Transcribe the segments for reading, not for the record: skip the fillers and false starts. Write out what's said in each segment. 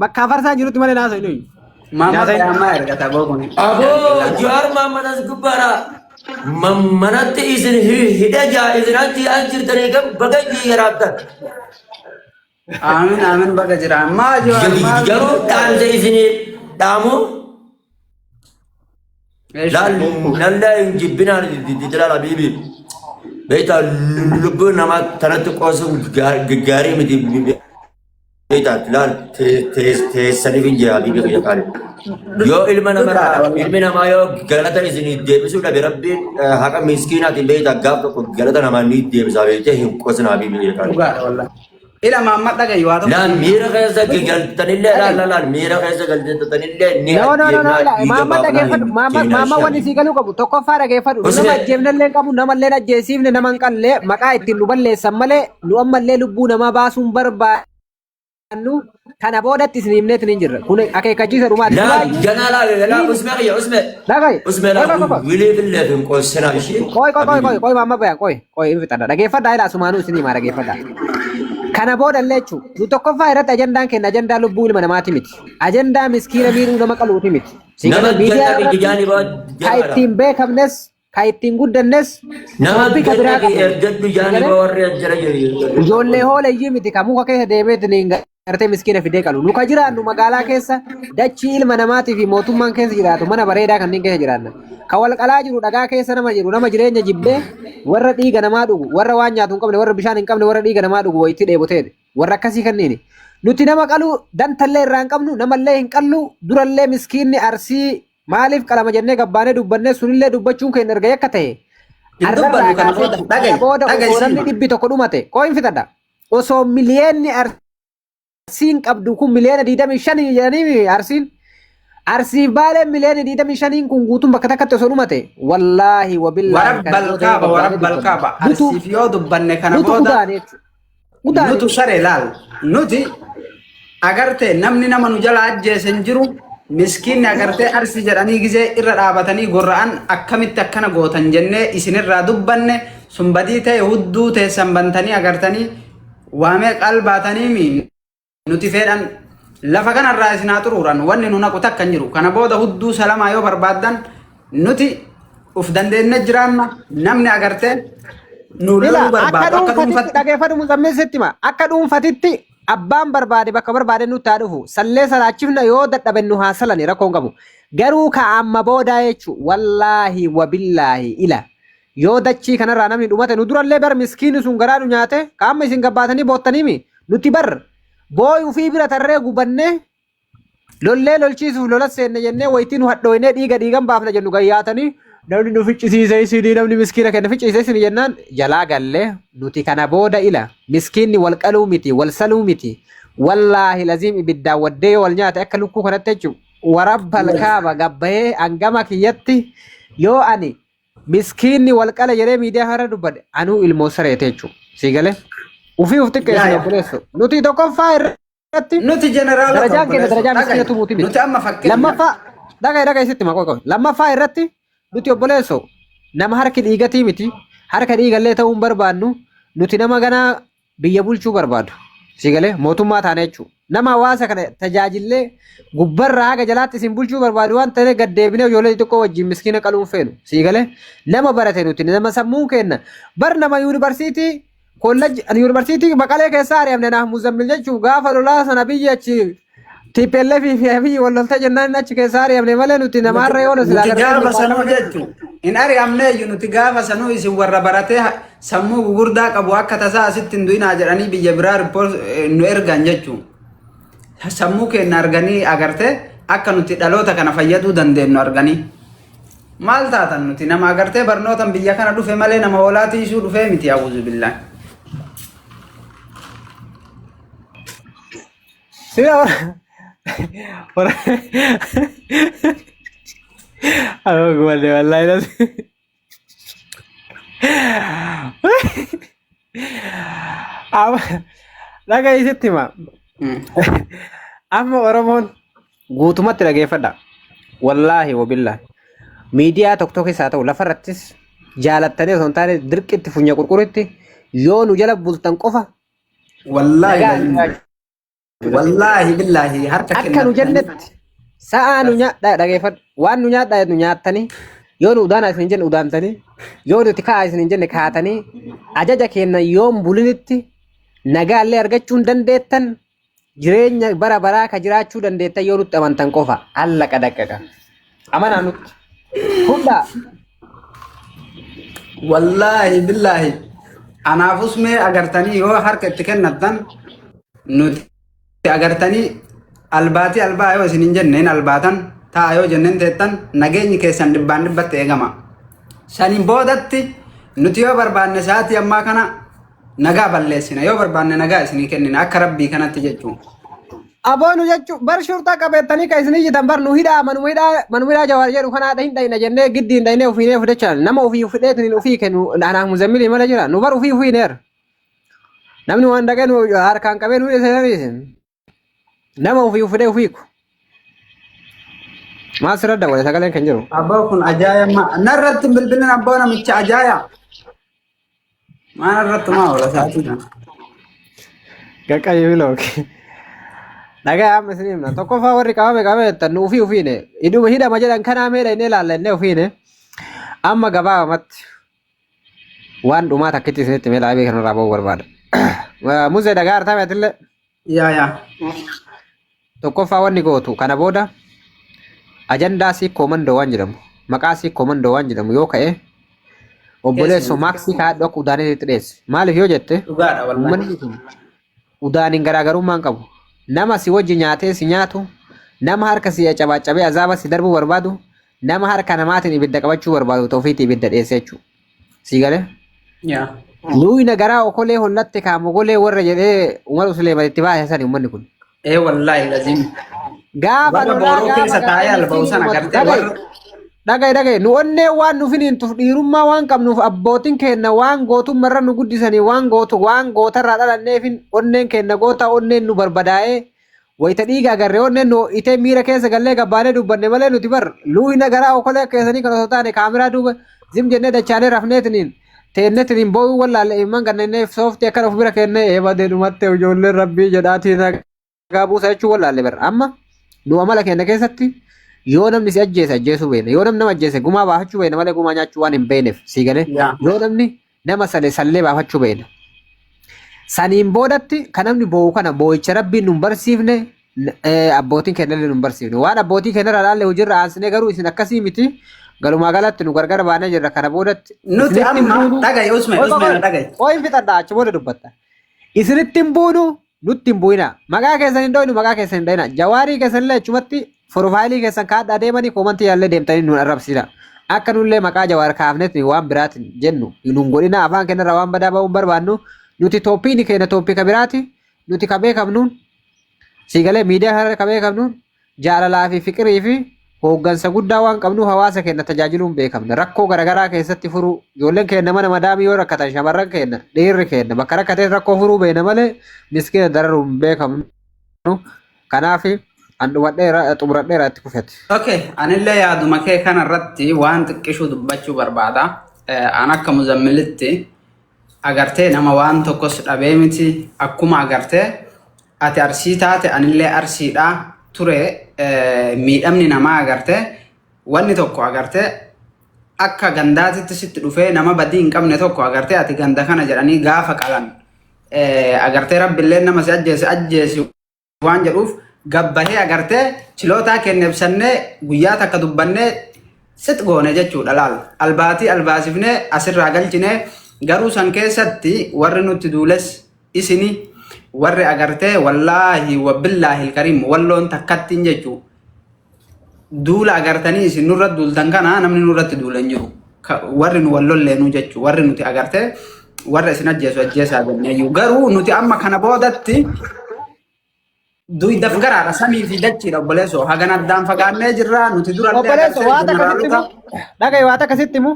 bakka afarsaa jirutti malee naasoo inni. Mama Rama erga tabokuni. Abo juar mama nas gubara. Manatti izin hidaja izinati anjir tariqam bagaji yarabta. Amin amin baga jira. Ma juar ma. Jaru dan se izini damu. Lal nalla injibina di dalal bibi. Beta lubu nama tanat qosum gari midi beta lal te sanifin ja bibi ya kale. Yo ilma nama yo galata izini debisu da rabbi haqa miskina ti beta gaf ko galata nama ni debisa beta hin qosna bibi ya kale. Wallahi. Ila Muhammad daga yuwado. La mira kaisa galtan illa la mira kaisa galtan illa ni. No. Muhammad daga mama wani sigalu kabu tokko fara ge fadu nama jemnalle kabu nama le na jesifne nama kalle maka itti luballe sammale lu ammalle lubbu nama basun barba anu kana boodatti sinimnet ninjira kun akeekachisa dhuma la janala la usme dagay usme la wili billahi qosna ishi koy mama bayan koy invitada dageeffadha ila sumanu sinima dageeffadha kana booda lechu nu tokkoffaa irratti ajandaan kenna ajandaa lubbuu ilma namaati miti ajandaa miskiina miiruu nama qaluuti miti nama miidiyaa ka ittiin beekamnes ka ittiin guddannes nama biraa ergaddu jaaniba warri ajjara jiru ijoollee hooleyyii miti ka muka keessa deemeetiniin gartee miskiina fidee qalu nu ka jiraannu magaalaa keessa dachii ilma namaatii fi mootummaan keessa jiraatu mana bareedaa kanneen keessa jiraanna ka wal qalaa jiru dhagaa keessa nama jiru nama jireenya jibbee warra dhiiga namaa dhugu warra waan nyaatu hin qabne warra bishaan hin qabne warra dhiiga namaa dhugu wayitti dheebotee warra akkasii kanneen nuti nama qalu dantallee irraa hin qabnu namallee hin qallu durallee miskiinni arsii maaliif qalama jennee gabbaanee dubbannee sunillee dubbachuun keenya erga yakka ta'e arrabooda dhibbi tokko dhumate qooyin fitadha osoo miliyeenni arsiin qabdu kun miliyoona 25 jedhanii arsiin arsiif baalee miliyoona 25 kun guutuun bakka takkatti osoo dhumate wallaahi wabillaahi warabbal kaaba arsiif yoo dubbanne kana booda nutu sare laal nuti agarte namni nama nu jala ajjeesen jiru miskiinni agartee arsi jedhanii gizee irra dhaabatanii gorra'an akkamitti akkana gootan jennee isinirraa dubbanne sun badii ta'e hudduu teessan bantanii agartanii waamee qalbaatanii nuti fedhan lafa kanarraa isinaa xuruuran wanni nu naqu takka hin jiru kana booda hudduu salamaa yoo barbaaddan nuti uf dandeenye jiraanna namni agartee nu loluu barbaadu akka dhuunfatti dhageeffadhu musammeessitti ma akka dhuunfatitti abbaan barbaade bakka barbaade nutti haa dhufu sallee salaachifna yoo dadhaben nu haa salani rakkoon qabu garuu ka amma boodaa jechu wallaahi wabillaahi ila yoo dachii kanarraa namni dhumate nu durallee bar miskiini sun garaa nu nyaate ka amma isin gabbaatanii boottaniimi nuti bar booyuu fi bira tarree gubanne lollee lolchiisuuf lola seenne jennee wayitii nu hadhooynee dhiigan baafna jennu gayyaatanii namni nu ficcisiisee isinii namni miskiina kenna ficcisiisee isinii jennaan jalaa gallee nuti kana booda ila miskiinni wal qaluu miti wal saluu miti wallaahi laziim ibiddaan waddee yoo wal nyaate akka lukkuu kanatti jechuun warabbal kaaba gabbahee hangama kiyyatti yoo ani miskiinni wal qala jedhee miidiyaa irra dubbadhe anuu ilmoo sareete jechuun sii galee ufii uf xiqqeessu obboleessu nuti tokkoffaa irratti nuti jeneraala darajaan keenya darajaa miskiina tumuuti miti nuti amma fakkii lammaffaa dhagaye isitti maqoo lammaffaa irratti nuti obboleessu nama harki dhiigatii miti harka dhiigallee ta'uun barbaannu nuti nama ganaa biyya bulchuu barbaadu sii galee mootummaa taane jechuudha nama hawaasa kana tajaajillee gubbarraa haga jalaatti isin bulchuu barbaadu waan ta'eef gaddeebinee ijoollee xixiqqoo wajjin miskiina qaluun feenu sii galee nama barate nuti nama sammuun kenna bar nama yuunivarsiitii kolleejjii yuunivarsiitii Maqalee keessaa ari'amne naaf muzammil jechuun gaafa lolaa sana biyya achi TPLF fi biyyi wallolta jennaan achi keessaa ari'amne malee nuti namaarra yoo nuti gaafa sanuu jechuun in ari'amne nuti gaafa sanuu isin warra baratee sammuu gugurdaa qabu akka tasaa asitti hin du'inaa jedhanii biyya biraa riippoort nu ergan jechuun sammuu keenya arganii agartee akka nuti dhaloota kana fayyaduu dandeenyu arganii maal taatan nuti nama agartee barnootan biyya kana dhufe malee nama hoolaatii isuu dhufee miti awuzu billaa. Aku guarda wallahi Dhagaa isitti ma amma Oromoon guutumatti dhageeffadha wallaahi wabillaahi miidiyaa tokko keessaa ta'u lafarrattis jaalattanii osoo hin taane dirqitti funya qurquritti yoo nu jala bultan qofa wallaahi Wallahi billahi harka akka nu jennetti sa'a nu nyaadhaa dhageeffadhu waan nu nyaadhaa nu nyaattanii yoo nu udaana isin jenne udaantanii yoo nuti ka'a isin jenne kaatanii ajaja keenya yoom bulinitti nagaallee argachuu hin dandeettan jireenya bara baraa ka jiraachuu dandeettan yoo nutti amantan qofa allaqa daqqaqa amanaa nutti hunda wallahi billahi anaafus mee agartanii yoo harka itti kennatan nuti agartanii albaatii albaa yoo isin jenneen albaatan taa yoo jenneen teettan nageenyi keessan dhibbaan dhibbatti eegama saniin boodatti nuti yoo barbaanne sa'aatii ammaa kana nagaa balleessina yoo barbaanne nagaa isinii kennina akka rabbii kanatti jechuun aboonu jechuun bar shurtaa qabeettanii ka isinii jitan bar nu hidhaa manuma hidhaa jawaar jedhu kanaadha hin dhayina jennee giddi hin dhaynee ufiinee fudhachaan nama ufii fudheetiin ufii kennu anaaf muzammilii mala jira nu bar ufii ufiineer namni waan dhaqee nu harkaan qabee nu hidhe nama ufii fudhee ufiiku maal sirra dawwale sagaleen kan jiru abbaa kun ajaa'ibaa narratti bilbilan abbaa namicha ajaa'ibaa maal irratti maa oola sa'aatii kana qaqqayyuu looki dhagaa amma isin himna tokkoffaa warri qabame jettan ufii ufiine hidhama jedhan kanaa meedha inni ilaallannee ufiine amma gabaabamatti waan dhumaa takkitti isinitti meelaa beekan irraa ba'uu barbaada musee dhagaa artame atillee yaa tokkoffaa wanni gootu kana booda ajandaa sii koomandoo waan jedhamu maqaa sii koomandoo waan jedhamu yoo ka'e obboleesso maaksii kaadhu akka udaanitti dhiyeesse maaliif yoo jette uummanni kun udaaniin garaagarummaan qabu nama si wajji nyaatee si nyaatu nama harka si cabaacabee azaaba si darbuu barbaadu nama harka namaatiin ibidda qabachuu barbaadu ta'uufiitti ibidda dhiyeesse jechuudha sii galee nuyi nagaraa okolee hollatte kaamogolee warra jedhee Umar Suleemanitti baasisanii uummanni kun wallahi lazim gaafa booroo keessa taa'ee alba'u sana gartee warra dhagaye nu onnee waan nu finiintuuf dhiirummaa waan qabnuuf abbootiin keenya waan gootummarra nu guddisanii waan gootarraa dhalanneefin onneen keenya goota onneen nu barbadaa'ee wayita dhiiga agarree onneen nu itee miira keessa gallee gabbaanee dubbanne malee nuti bar luuyi nagaraa okolee keessanii kan osoo taane kaamiraa duuba zim jennee dachaanee rafneetiniin teennetiniin boo'uu wallaalle imman ganneneef sooftii akkana of bira kennee eebadee dhumattee ijoolleen rabbii jedhaatiin nagaa buusa jechuu wallaalle bar amma nu amala keenya keessatti yoo namni si ajjeese ajjeesuu beena yoo namni nama ajjeese gumaa baafachuu beena malee gumaa nyaachuu waan hin beeneef sii galee yoo namni nama sallee baafachuu beena saniin boodatti kan namni boo'u kana boo'icha rabbiin nu barsiifne abbootiin kennallee nu barsiifne waan abbootii kennarraa dhaalle hojiirra aansine garuu isin akkasii miti galumaa galatti nu gargar baanee jirra kana boodatti nuti amma dhagaye usme dhagaye ooyin fixadha achi booda dubbatta isinitti hin buunu nutti hin bu'ina maqaa keessan hin dhoyinu maqaa keessan hin dhayina jawaarii keessanillee achumatti profaayilii keessan kaadhaa deemanii koomantii yaallee deemtanii nu arrabsiisa akka nullee maqaa jawaar kaafnetti waan biraatiin jennu nun godhina afaan kennarraa waan badaa ba'uun barbaannu nuti tooppiin keenya tooppii ka biraati nuti ka beekamnuun siigalee miidiyaa kanarra ka beekamnuun jaalalaa fi fiqirii fi hooggansa guddaa waan qabnu hawaasa keenya tajaajiluun beekamna rakkoo garaagaraa keessatti furuu ijoolleen keenya mana madaamii yoo rakkatan shamarran keenya dhiirri keenya bakka rakkateen rakkoo furuu beena malee miskiina dararuun beekamnu kanaaf an dhumadheera xumuradheera itti kufete. Okay, anillee yaaduma kee kanarratti waan xiqqishuu dubbachuu barbaada. An akka muzammilitti agartee nama waan tokkos dhabee miti akkuma agartee ati arsii taate anillee arsiidha ture miidhamni namaa agartee wanni tokko agartee akka gandaatitti sitti dhufee nama badii hin qabne tokko agartee ati ganda kana jedhanii gaafa qalan agartee rabbillee nama si ajjeesi waan jedhuuf gabbahee agartee chilootaa keenya ibsannee guyyaa takka dubbannee sit goone jechuudha laal albaatii albaasifnee asirraa galchinee garuu san keessatti warri nutti duules isini warri agartee wallaahi wabbillaahi ilkariim walloon takkattiin jechuu duula agartanii isin nurra duultan kana namni nurratti duulan jiru warri nu wallolleenu jechuu warri nuti agartee warra isin ajjeesaa jenneeyyuu garuu nuti amma kana boodatti duidaf garaadha samii fi dachiidha obboleessoo hagan addaan fagaannee jirra nuti dhagaye waata akkasitti mu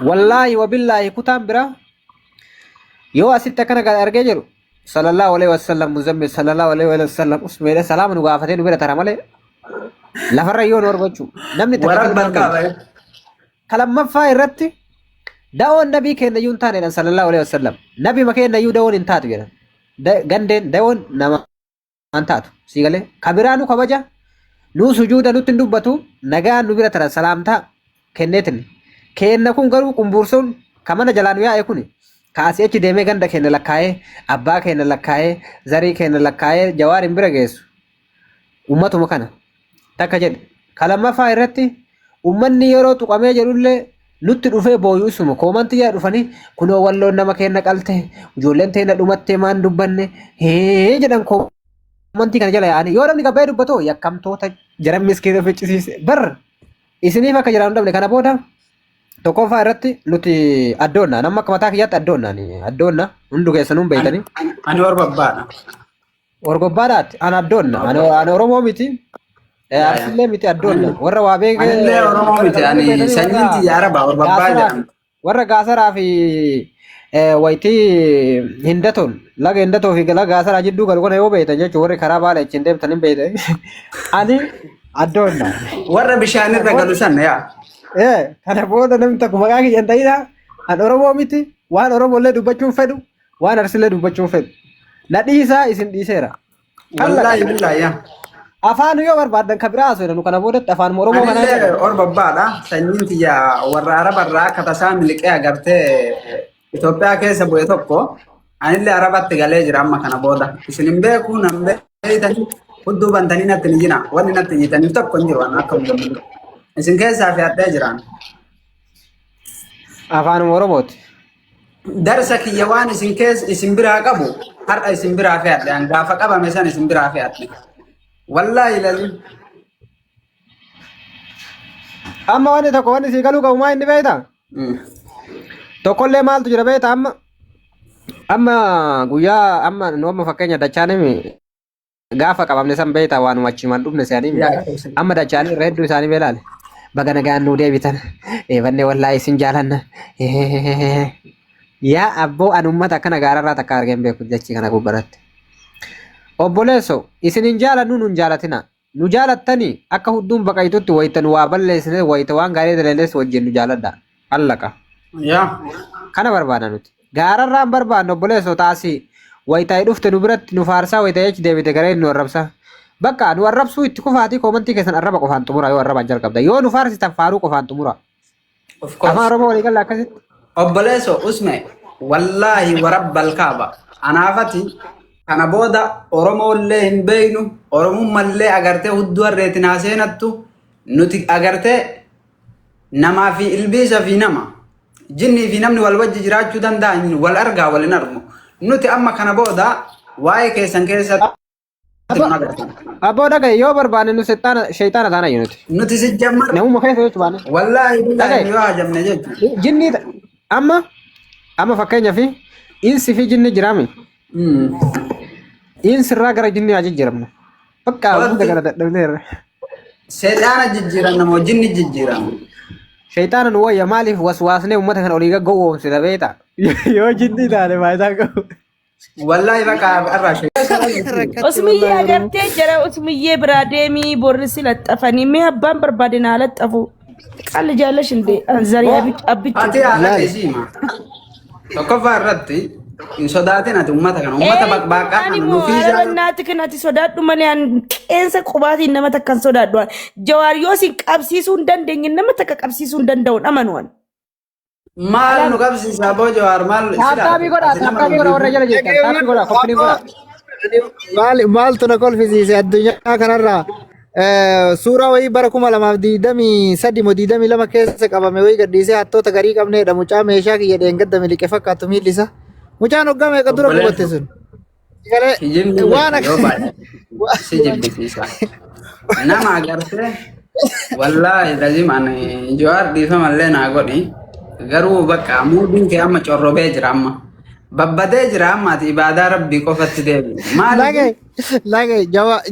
wallaahi wabillaahi kutaan bira yoo asitti akkana argee jiru sallallahu alaihi wasallam muzammil sallallahu alaihi wasallam usmeedha salaama nu gaafatee nu bira tara malee lafarra yoo nu argachu namni kalammaffaa irratti da'oon nabii keenya iyyuu hin taanedhan sallallahu alaihi wasallam nabi makeenna iyyuu da'oon hin taatu jedhan gandeen da'oon nama taatu si galee kabiraa nu kabaja nu sujuuda nutti hin dubbatu nagaan nu bira tara salaamtaa kenneetin kenna kun garuu qumbursuun kamana jalaan yaa'e kun kaasii achi deemee ganda kenna lakkaa'ee abbaa kenna lakkaa'ee zarii kenna lakkaa'ee jawaar hin bira geessu ummatuma kana takka jedhe kalammaffaa irratti ummanni yeroo tuqamee jedhullee nutti dhufee booyuu suma koomanti yaa dhufanii kunoo walloon nama kenna qalte ijoolleen teenya dhumattee maan dubbanne hee jedhan koomantii kana jala yaa'anii yoo namni gabbee dubbatu yakkamtoota jaran miskiina ficcisiise bar isiniif akka jiraan dhabne kana booda tokkoffaa irratti nuti addoonna nama akka mataa kiyyaatti addoonna hundu keessanuu hin beeytanii. Ani Orbabbaadha. Orbabbaadhaatti ani addoonna ani Oromoo miti. Arsillee miti addoonna warra waa beeke. Anillee Oromoo miti ani sanyiin xiyya Arabaa Orbabbaa jedhama. Warra gaasaraa fi wayitii hindatoon laga hindatoo fi laga gaasaraa jidduu galu kana yoo beeytan jechuun warri karaa baala ittiin deemtan hin beeytan. Ani addoonna. Warra bishaanirra galu sana yaa. Kana booda namni tokko maqaa kiyyan ta'idha. An Oromoo miti waan Oromollee dubbachuun fedhu waan Arsillee dubbachuun fedhu. Na dhiisaa isin dhiiseera. Wallaahi billaahi. Afaan yoo barbaadan kan biraa haasofnu kana boodatti afaan Oromoo kana. Anillee Orbabbaadha. Sanyiin xiyya warra Arabarraa akka tasaa miliqee agartee Itoophiyaa keessa bu'e tokko anillee Arabatti galee jira amma kana booda. Isin hin beeku nan beeytanii hudduu bantanii natti ni jira. Wanni natti hiitaniif tokko hin jiru akka mul'atu. Isin keessaa fi addee jiran. Afaan Oromooti. Darsa kiyya waan isin keessa isin biraa qabu har'a isin biraa fi adde gaafa qabame san isin biraa fi adde. Wallaahi lalli. Amma wanni tokko wanni sii galuu qabu maa inni beektaa? Tokkollee maaltu jira beektaa amma guyyaa amma nu amma fakkeenya dachaanimi gaafa qabamne san beektaa waan achimaan dhufne isaanii amma dachaanii irra hedduu isaanii beelaale. Baga nagaan nuu deebitan eebanne wallaahi isin jaalanna yaa abboo an ummata akkana gaararraa takka argeen beeku jechi kana gubbaratti. Obboleesso isin hin jaalannu nun jaalatina nu jaalattanii akka hudduun baqaytutti waytan waa balleessine wayta waan gaarii daleelles wajjin nu jaaladha allaqa. Kana barbaada nuti gaararraan barbaadna obboleesso taasii waytaa dhufte nu biratti nu faarsaa wayta jechi deebite garee nu arrabsaa. Bakka nu arrabsuu itti kufaatii koomantii keessan arraba qofaan xumura yoo arrabaan jalqabda yoo nu faarsitan faaruu qofaan xumura. Afaan Oromoo walii galla akkasitti. Obboleesso usme wallaahi warabbal kaaba anaafati kana booda Oromollee hin beeynu Oromummallee agartee hudduu harreetiin haaseenattu nuti agartee namaa fi ilbiisa fi nama jinnii fi namni wal wajji jiraachuu danda'an wal argaa wal hin argu nuti amma kana booda waa'ee keessan keessatti. Abboo dhagaye yoo barbaanne nu shayxaana taana nuti. Nuti si jammar. Namuma keessa jechuu baane. Wallaahi billaahi yoo hajamne jechuudha. Jinni amma fakkeenyaa fi insi fi jinni jiraami. Insi irraa gara jinni haa jijjiiramnu. Bakka hunda gara dadhabneerra. Seexaana jijjiiran namoo jinni jijjiiran. Shayxaana nu wayya maaliif waswaasnee uummata kana olii gaggawwoomsina beektaa? Yoo jinni taane faayidaa qabu. Wallahi baka arrashe. Usmiyye agartee jara usmiyye biraa deemii borrisi laxxafanii mee abbaan barbaade naa laxxafu. Qalli jaallash indee zarii abbitti. Ati haala keessiima. Tokkoffaa irratti hin sodaatin ati uummata kana uummata baqbaaqaa kana nufiisa. Naati kan ati sodaadhu malee an qeensa qubaatiin nama takkan sodaadhu. Jawaar yoo si qabsiisuu hin dandeenye nama takka qabsiisuu hin danda'u amanuwan. Maal nu qabsiisa boo Jawaar maal Takkaabii godha warra jala jirtan takkaabii godha koppini godha. Maaltu na kolfisiise addunyaa kanarraa suuraa wayii bara 2023 moo 22 keessa qabame wayii gadhiisee hattoota garii qabneedha mucaa meeshaa kiyya dheengadda miliqe fakkaatu miillisa. Mucaan hoggaa meeqa dura qubatte sun. waan si jibbisiisa. Nama agartee wallaahi lazim ani Jawaar dhiifamallee naa godhi. Garuu bakka muudiin kee amma corrobee jira amma. Babbadee jira amma ati ibaadaa rabbii qofatti deebi. Lage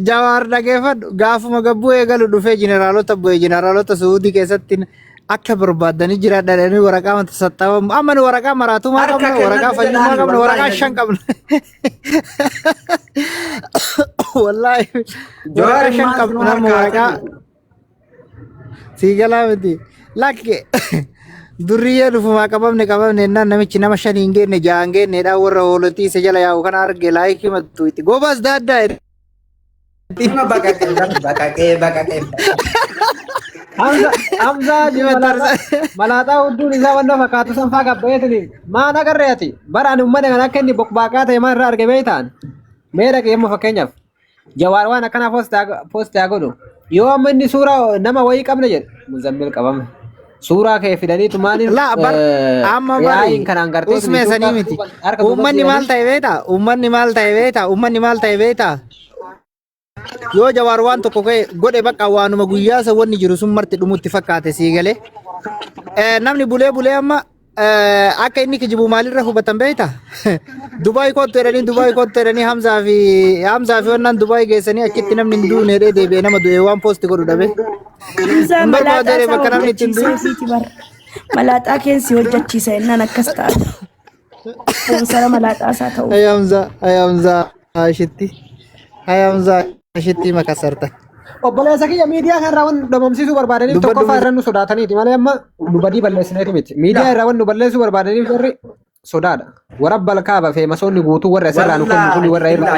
Jawaar dhageeffadhu gaafuma gabbuu eegalu dhufee jeneraalota bu'ee jeneraalota Suudii keessatti akka barbaadanii jira dhalanii waraqaa mata saxxabamu amma ni waraqaa maraatummaa qabna waraqaa fayyummaa qabna waraqaa 5 qabna. Wallaahi waraqaa 5 qabna nama waraqaa siigalaa miti lakke. Durriyyee dhufumaa qabamne ennaan namichi nama 5 hin geenne 6 hin geenne dhaa warra hoolotii isa jala yaa'u kana arge laayikii mattu itti gobaas daaddaa Ima bakakee. Hamza malataa hedduun isaa wanta fakkaatu sanfaa qabbeetini maan agarreeti baraan ummata kan akka inni bokbaaqaa ta'e maan irraa argamee ta'an mee dhaqee yemma fakkeenyaaf jawaar waan akkanaa poostaa godhu yoo amma inni suuraa nama wayii qabne jedhe muzammil qabame suuraa kee fidaniitu maaliif amma bari kanaan gartee usme sanii miti ummanni maal ta'e beeta yoo jawaar waan tokko godhe bakka waanuma guyyaa isa wanni jiru sun marti dhumutti fakkaate sii galee namni bulee amma akka inni kijibu maalirra hubatan beekta Dubaay kottu jedhanii Hamzaa fi wannan Dubaay geessanii achitti namni hin duune deebi'ee nama du'e waan poosti godhu dhabe. Malaaxaa keensi hojjechiisa innaan akkas ta'a. Sara malaaxaa isaa ta'u. Hamzaa ashitti makasarta. Obboleessa kiyya miidiyaa kanarraa waan dhabamsiisuu barbaadaniif tokkoffaa irra nu sodaataniiti malee amma nu badii balleessineeti miti. Miidiyaa irraa waan nu balleessuu barbaadaniif warri sodaadha. Warra balkaaba feemasoonni guutuu warra asirraa nu kennu kuni warra irraa.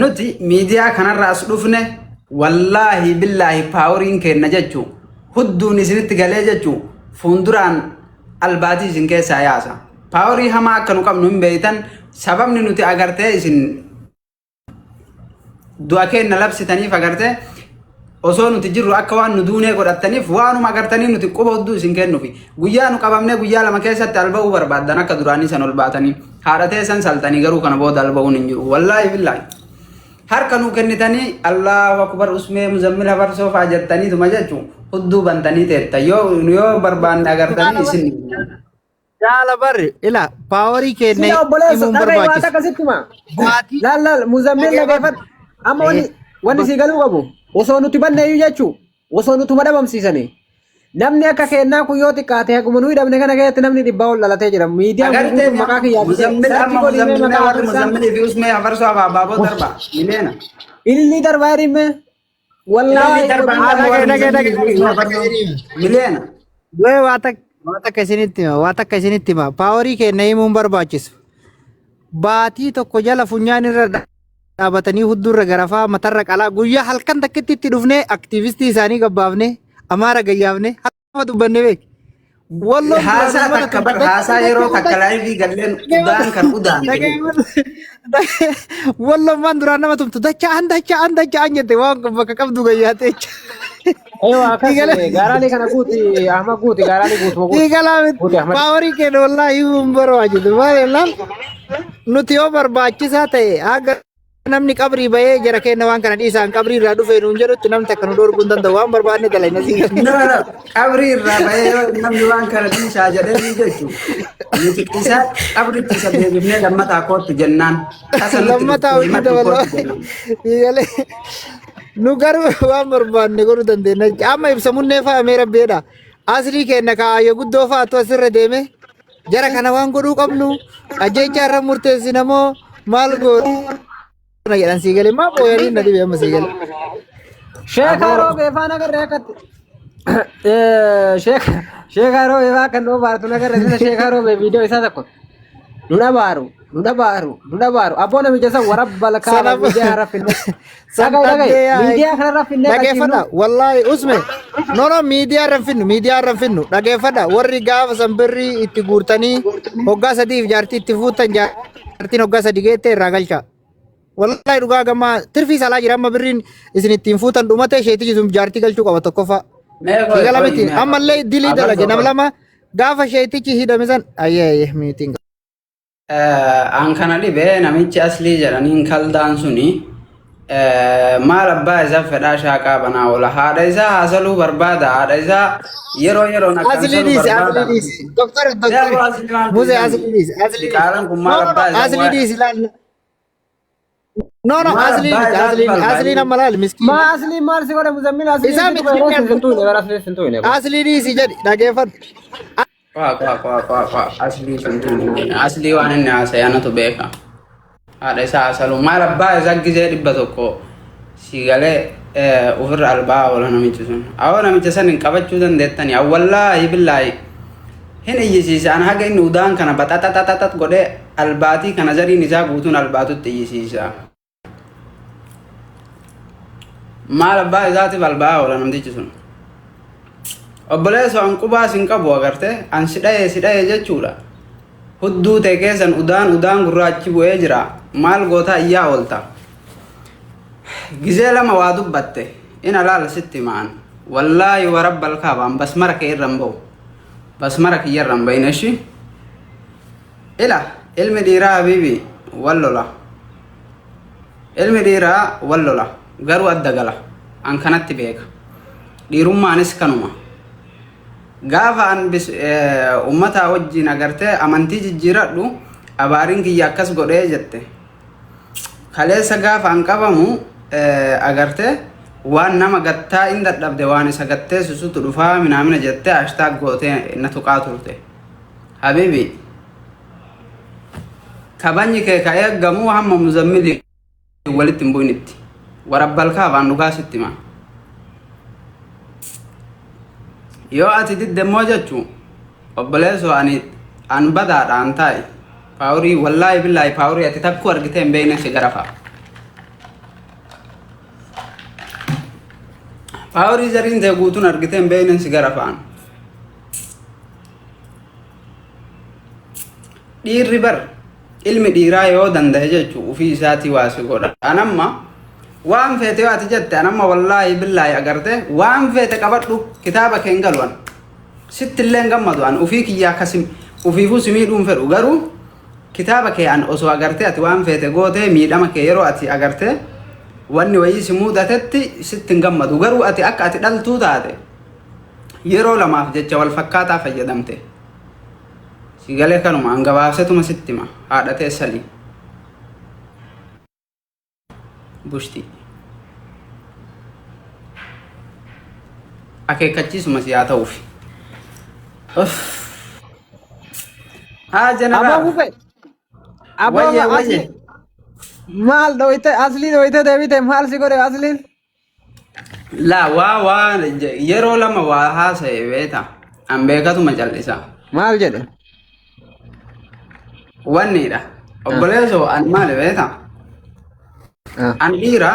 Nuti miidiyaa kanarraa as dhufne wallaahi billaahi paawuriin kenna jechuun hudduun isinitti galee jechuun fuulduraan albaatii isin keessaa yaasa. Paawurii hamaa akka nu qabnu hin beektan sababni nuti agartee isin du'a keenya labsitaniif agartee osoo nuti jirru akka waan nu duunee godhattaniif waanuma agartanii nuti quba hudduu isin kennuufi guyyaa nu qabamnee guyyaa lama keessatti alba'uu barbaaddan akka duraanii san ol baatanii haadhatee san saltanii garuu kana booda alba'uun hin jiru wallaahi billaahi harka nu kennitanii Allahu akbar usmee muzammila barsoofaa jettaniituma jechuun hudduu bantanii teetta yoo barbaanne agartanii isin Jala barri ila paawurii kenna himuun barbaachisa. Laal muzammil lageeffat amma wanni si galuu qabu osoo nuti banneeyyuu jechuu osoo nutuma dhabamsiisanii namni akka kennaa kun yoo xiqqaate akkuma nuyi dhabne kana keessatti namni dhibbaa ol dhalatee jira miidiyaan guutuu maqaa kiyyaa muzammilii fi usmee afarsoo abaaboo darba mileena ililii darbaa hirimme wallaahi mileena waa takka isinitti hima paawurii kenna himuun barbaachisu baatii tokko jala funyaan irra dhaabatanii hudduurra garafaa matarra qalaa guyyaa halkan takkitti itti dhufnee aktiivistii isaanii gabbaafne amaara gayyaafne akkuma dubbanne beek wallo haasaa yeroo takka laayivii galleen udaan kan udaan wallo man duraan nama tumtu dacha'an jette waan bakka qabdu gayyaate Ewa akas gaaraalee kana guuti amma guuti gaaraalee guutu paawurii kenna wallaahi hin barbaachisu maal nuti yoo barbaachisaa ta'e haga namni qabrii bahee jara kenna waan kana dhiisaan qabrii irraa dhufee nuun jedhutti namni takka nu dhorkuu hin danda'u waan barbaadne dalagna si qabrii irraa bahee namni waan kana dhiisaa jedhee jechuudha nuti dhiisaa qabritti isa deebifnee lammataa kootti jennaan lammataa hojii dabalaa nu garuu waan barbaanne godhuu dandeenya amma ibsamunnee fa'amee rabbeedha asrii kenna kaayyo guddoo fa'aatu asirra deeme jara kana waan godhuu qabnu ajjeechaa irra murteessinamoo maal godhu na jedhan sii galee maa booyanii na dhibe amma sii galee. Sheekaa roobee faan agarree akkatti sheekaa roobee faa kan dhoobaartu nagarree sisa sheekaa roobee viidiyoo isaa tokko nu dhabaaru aboo namicha san warabba lakaa miidiyaa kana raffinne miidiyaa kana raffinne dhageeffadha wallaahi usme nono miidiyaa raffinnu dhageeffadha warri gaafa san birrii itti guurtanii hoggaa sadiif jaartii itti fuutan jaartiin hoggaa sadi geette irraa galcha wallaahi dhugaa gammaa tirfii salaa jira amma birriin isin ittiin fuutan dhumate isheetichi sun jaartii galchuu qaba tokkoffaa sigala miti ammallee dilii dalage nam lama gaafa isheetichi hidhame san ayyee miitiin an kana dhibee namichi aslii jedhaniin kaldaan suni maal abbaa isaa fedhaa shaaqaa banaa oola haadha isaa haasaluu barbaada haadha isaa yeroo No, asli nama laal miskin. Ma asli maal si godhe muzammil asli. Isa miskin. Asli di si jadi dhageeffadhu. Asli waan inni haasayanatu beeka. Haadha isaa haasaluu maal abbaa isaa gisee dhibba tokko si galee ofirra albaa oola namichi sun. Awwa namicha san hin qabachuu dandeettani awwallaahi billaahi. Hin iyyisiisa an haga inni udaan kana baxaxaxaxaxat godhee albaatii kana zariin isaa guutuun albaatutti iyyisiisa. maal abbaa isaati balbaa oola namtichi sun. Obboleessa an qubaa sin qabu agarte an sidhaye jechuudha. Hudduu ta'e keessan udaan gurraachi bu'ee jira. Maal goota iyyaa oolta. Gizee lama waa dubbatte ina laala sitti maan. Wallaahi wa rabbal kaabaan basmara kee irran ba'u. Basmara kiyya irran ba'in eshi. Ila ilmi dhiiraa habiibi wallola. Ilmi dhiiraa wallola. Garuu adda gala. An kanatti beeka. Dhiirummaanis kanuma. Gaafa an ummata wajjin agartee amantii jijjiiradhu abaariin kiyya akkas godhee jette. Kaleessa gaafa an qabamu agartee waan nama gattaa in dadhabde waan isa gattee susutu dhufaa minaamina jettee hashtag gootee na tuqaa turte. Habibi kabanyi kee ka eeggamu hamma muzammili walitti hin bu'initti. Warabbal kaabaan dhugaa sitti maa. Yoo ati diddemmoo jechuun obboleessoo an badaadhaan taa'e paawurii wallaahi billaahi paawurii ati takkuu argitee hin beekne si garafa. Paawurii zariin ta'e guutuun argitee hin beekne si garafaan. Dhiirri bar ilmi dhiiraa yoo danda'e jechuun ofii isaatii waa si godha. Anamma waan feete yoo ati jette anamma wallaahi billaahi agarte waan feete qabadhu kitaaba keen galuan sitti illee gammadu an ufii kiyyaa akkasim ufiifuu si miidhuun fedhu garuu kitaaba kee an osoo agarte ati waan feete gootee miidhama kee yeroo ati agarte wanni wayii si muudatetti sitti hin gammadu garuu ati akka ati dhaltuu taate yeroo lamaaf jecha wal fakkaataa fayyadamte si galee kanuma an gabaabsetuma sitti hima haadhatee salii bushti. Akeekkachiisuma si haa ta'uufi. Haa jeneraal. Wayye. Maal dhoyte asliin dhoyte deebite maal si godhe asliin? La waa yeroo lama waa haasa'e beeta an beekatuma cal'isa. Maal jedhe? Wanniidha. Obboleessoo an maali beeta? An dhiira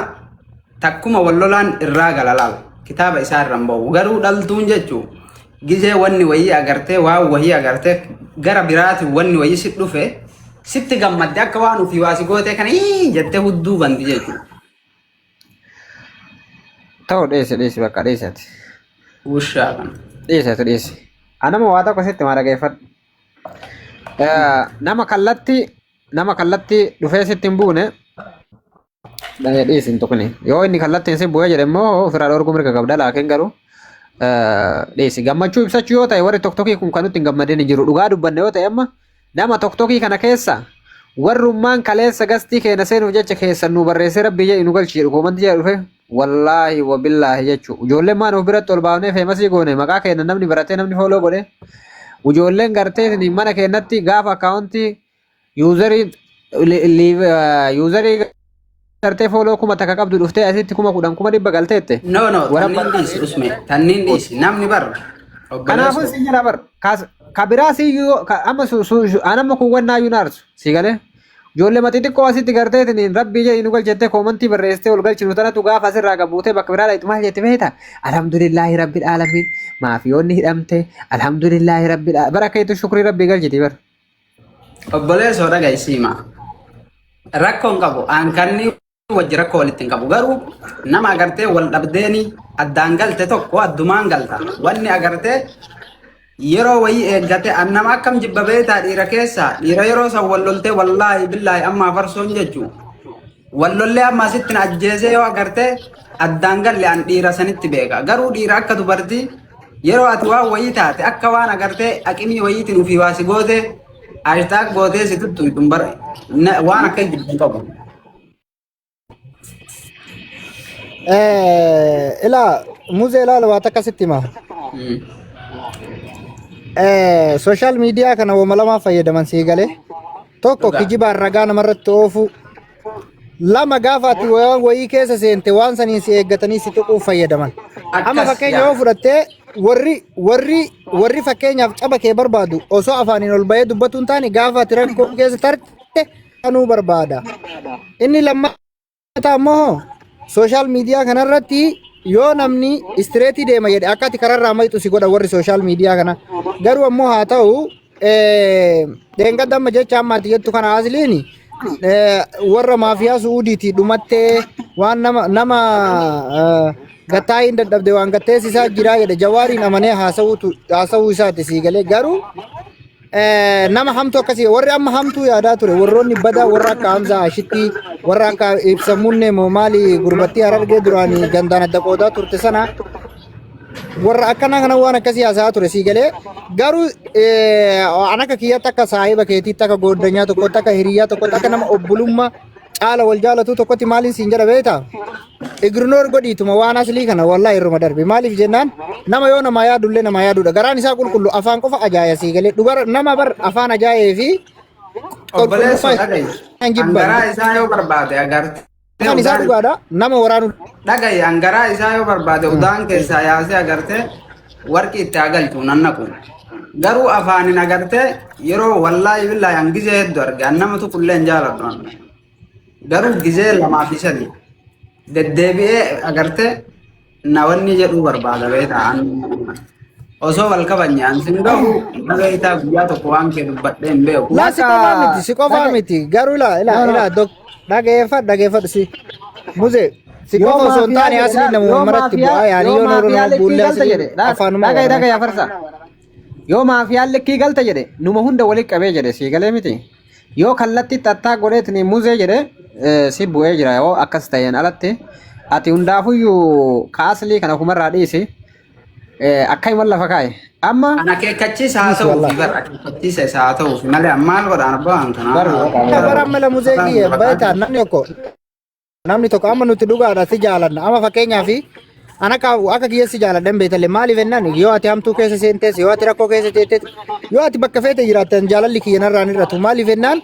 takkuma wallolaan irraa galalaal kitaaba isaa irraan ba'u garuu dhaltuun jechuu gizee wanni wayii agartee waan wayii agartee gara biraati wanni wayii si dhufe sitti gammadde akka waan ofii waa si gootee kana jettee hudduu banti jechuudha. Ta'u dheessi bakka dheessati. Wushaa kana. Dheessi. Anama waa tokko sitti maa dhageeffadhu. Nama kallatti dhufee sitti hin buune. Dheessin tokkoni yoo inni kallattiin si bu'ee jedhe immoo ofirraa dhorguu mirga qabda laakiin garuu dheessi gammachuu ibsachuu yoo ta'e warri tokkokkii kun kan nutti hin gammadin jiru dhugaa dubbanne yoo ta'e amma nama tokkokkii kana keessa warrummaan kaleessa gastii keenya seenuuf jecha keessa nu barreessee rabbii jedhi nu galchi jedhu koomanti jedha dhufe wallaahi wabillaahi jechuu ijoolleen maan of biratti ol baafnee feemasii goone maqaa keenya namni baratee namni fooloo godhe ijoolleen gartee mana keenyatti gaafa akkaawuntii yuuzarii Sarte follow kuma takka qabdu dhuftee asitti kuma 10,000 galteette. No, tanniin dhiisi usme. Tanniin dhiisi. Namni bar. Kanaafuu si jira bar. Kabiraa si amma anamma kun wannaa yuunaarsu. Si galee. Ijoollee matii xiqqoo asitti garteetiin rabbii jedhi nu galchettee koomantii barreessitee ol galchinu tanatu gaafa asirraa qabuutee bakka biraa dhaytu maal jetti beektaa? Alhamdulillaahi rabbil aalamiin maafiyoonni hidhamte alhamdulillaahi rabbil bara keetu shukrii rabbii galchiti bar. Obboleessoo dhagaisiima. Rakkoon qabu aankanni wajji rakkoo walitti hin qabu garuu nama agartee wal dhabdeeni addaan galte tokko addumaan galta wanni agartee yeroo wayii eeggate annama akkam jibba beetaa dhiira keessa dhiira yeroo san walloltee wallaahi billaahi amma farsoon jechuu wallollee amma sittin ajjeesee yoo agartee addaan galle an dhiira sanitti beeka garuu dhiira akka dubartii yeroo ati waan wayii taate akka waan agartee aqimii wayiitiin ufii waasi goote hashtag gootee si tuttu dumbar waan akka jibbu qabu. Ila muzee ilaala waa takka sitti hima. Social media kana wama lama fayyadaman sii galee tokko kijibaan ragaa namarratti oofu lama gaafaatti waan wayii keessa seente waan saniin si eeggatanii si tuquuf fayyadaman. Amma fakkeenya yoo fudhattee warri fakkeenyaaf caba kee barbaadu osoo afaaniin ol bahee dubbatuun taane gaafaatti rakkoo keessa tarte kanuu barbaada. Inni lammataa immoo social media kanarratti yoo namni straight deema jedhe akkati kararraa mayitu si godha warri social media kana garuu ammoo haa ta'u deengadamma jecha ammaatti jettu kana asliini warra maafiyaa suudiiti dhumattee waan nama gataa hin dadhabde waan gatteessisaa jira jedhe jawaariin amanee haasawuu isaati sii galee garuu nama hamtu akkasii warri amma hamtuu yaadaa ture warroonni badaa warra akka Hamza Ashitti warra akka Ibsa Munne maali gurbattii Harargee duraanii gandaan adda qoodaa turte sana warra akkana kana waan akkasii haasaa ture sii galee garuu an akka kiyyaatti akka saahiba keetiitti akka gooddanyaa tokkotti akka hiriyaa tokkotti akka nama obbolummaa caala wal jaalatu tokkotti maaliin siin jedha beektaa ignore godhiituma waan aslii kana wallahi irruma darbe maaliif jennaan nama yoo nama yaadullee nama yaaduudha garaan isaa qulqullu afaan qofa ajaaya sii galee dhugara nama bar afaan ajaayee fi obboleessa angaraa isaa yoo barbaade agarte kan isaa dhugaadha nama waraanu dhagaye angaraa isaa yoo barbaade udaan keessaa yaasee agarte warqi itti agalchu nannaqu garuu afaanin agarte yeroo wallahi billahi an gizee hedduu arge an namatu kulleen jaaladhu garuu gizee lamaa fi sadii deddeebi'ee agarte na wanni jedhuu barbaada beetaa osoo wal kabanye an sin gahu dhageetaa guyyaa tokko waan kee dubbadhee hin beeku. Si qofaa miti garuu ilaa dhageeffadhu si muzee si qofa osoo hin taane asli namuma maratti bu'aa yaanii yoo nooroo buullee asli afaanuma dhagaye afarsa yoo maafiyaan likkii galte jedhe numa hunda walitti qabee jedhe sii galee miti yoo kallatti xattaa godheetni muzee jedhe si bu'ee jira yoo akkas ta'een alatti ati hundaafuyyuu kaaslii kana kumarraa dhiisi akka himan lafa kaa'e amma ana keekkachiisa haa ta'uufi bara akeekkachiisa isaa haa ta'uufi malee maal godhaan abbaan kana bara mala muzeekii baay'ataa namni tokko amma nuti dhugaadha si jaalanna amma fakkeenyaaf ana akka kiyyeessi jaaladhan beektalee maaliif ennaan yoo ati hamtuu keessa seentees yoo ati rakkoo keessa teettees yoo ati bakka feete jiraattan jaalalli kiyyanarraan irratu maaliif ennaan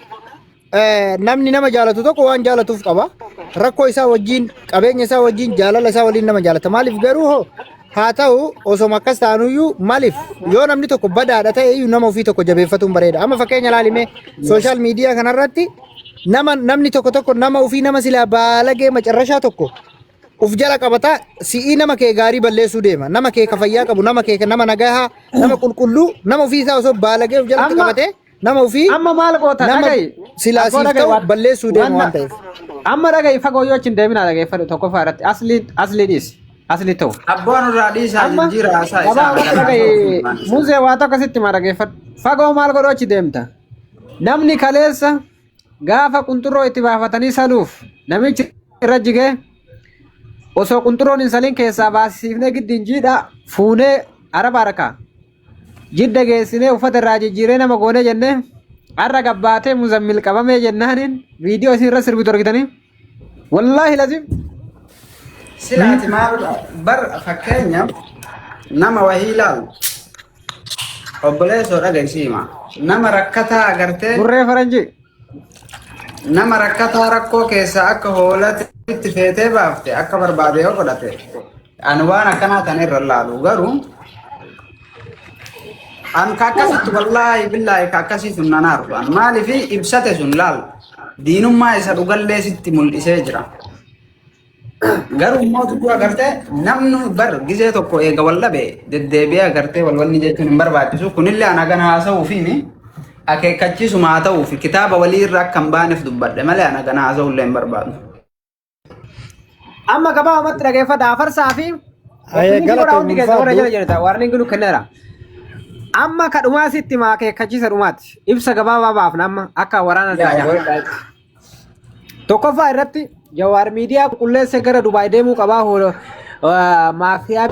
namni nama jaalatu tokko waan jaalatuuf qaba rakkoo isaa wajjin qabeenya isaa wajjin jaalala isaa waliin nama jaalata maaliif garuu haa ta'u osoma akkas ta'anuyyuu maaliif yoo namni tokko badaadha ta'e iyyuu nama ofii tokko jabeeffatuun bareeda amma fakkeenya laalimee sooshaal miidiyaa kanarratti namni tokko nama ofii nama silaa baalagee macarrashaa tokko uf jala qabata si'ii nama kee gaarii balleessuu deema nama kee ka fayyaa qabu nama kee nama nagahaa nama qulqulluu nama ofii isaa osoo baalagee uf jalatti qabate nama ofii amma maal goota dhagaye silaasiif ta'u balleessuu deema waan ta'eef amma dhagaye fagoo yoo achi hin deeminaa dhagayeeffadhu tokko fa'aarratti asli dhiisi asli ta'u abbaan irraa dhiisaa jijjiira haasaa isaa dhagaye muzee waa tokko sitti maa dhagayeeffadhu fagoo maal godhoo achi deemta namni kaleessa gaafa qunxurroo itti baafatanii saluuf namichi irra jigee osoo qunxurroon hin saliin keessaa baasifnee giddiin jiidha fuunee araba harkaa jidda geessinee uffata irraa jijjiiree nama goonee jennee har'a gabbaatee muzammil qabamee jennaaniin viidiyoo isin irra sirbitu argitanii wallaahi lazim silaati maal bar fakkeenya nama wahii ilaalu obboleessoo dhagaysiima nama rakkataa agartee burree faranjii nama rakkataa rakkoo keessaa akka hoolatti itti feetee baafte akka barbaade yoo godhate ani waan akkanaa tan irra laalu garuu an ka akkasitti wallaahi billaahi ka akkasii sun nan argu an maaliifi ibsate sun laal diinummaa isa dhugallee sitti mul'isee jira garuu immoo tudduu agartee namni bar gizee tokko eega wal dhabe deddeebi'ee agartee walwanni jechuun hin barbaachisu kunillee ana gana haasa'uufiini akeekkachiisuma haa ta'uufi kitaaba walii irra akka hin baaneef dubbadhe malee ana gana haasa'ullee hin barbaadu. amma gabaabumatti dhageeffadha afarsaa fi hundi keessa warra jala jirta warreen ginu kenneera amma ka dhumaa sitti maa akeekkachiisa dhumaati ibsa gabaabaa baafna amma akka waraana tokkoffaa irratti jawaar miidiyaa qulqulleessee gara Dubaay deemuu qabaa maafiyaa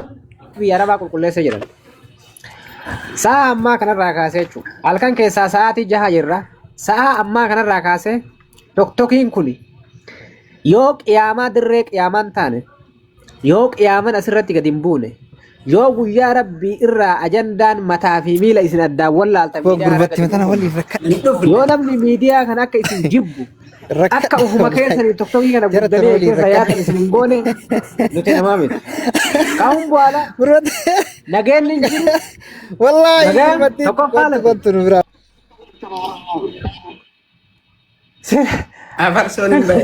biyya arabaa qulqulleessee jedhan sa'a ammaa kanarraa kaasee jechuudha halkan keessaa sa'aatii 6 jirra sa'a ammaa kanarraa kaasee tokkokiin kuni yoo qiyaamaa dirree qiyaamaan taane yoo qiyaaman asirratti gadi hin buune yoo guyyaa rabbii irraa ajandaan mataa fi miila isin addaan wallaalta yoo namni miidiyaa kan akka isin jibbu akka ufuma keessanii tokkokii kana guddanii keessa yaatan isin hin goone nuti namaa miti qaawun bu'aala nageenni hin jiru wallaahi tokkoffaa lafa Afarsoon hin bahe.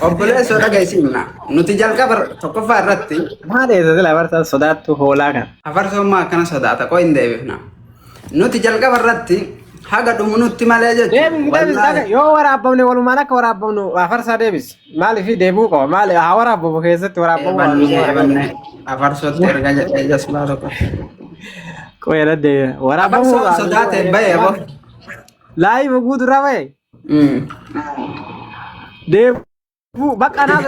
Obboleessoo dhagaysiifna. Nuti jalqaba tokkoffaa irratti Maal eessa sila bartaan sodaattu hoolaa kan. afarsummaa akkana sodaata qoo hin deebifna. Nuti jalqaba irratti haga dhumunutti malee jechuudha. Yoo waraabamne walumaan akka waraabamnu afarsaa deebis. Maaliif deebuu qaba? Maali haa waraabamu keessatti waraabamu. Afarsootti erga jedhee jasbaa tokko. Qoyela deebi'a. Waraabamu. Afarsoon sodaate bahee boo. Laayi guutuu irraa bahe. Deebuu bakka naaf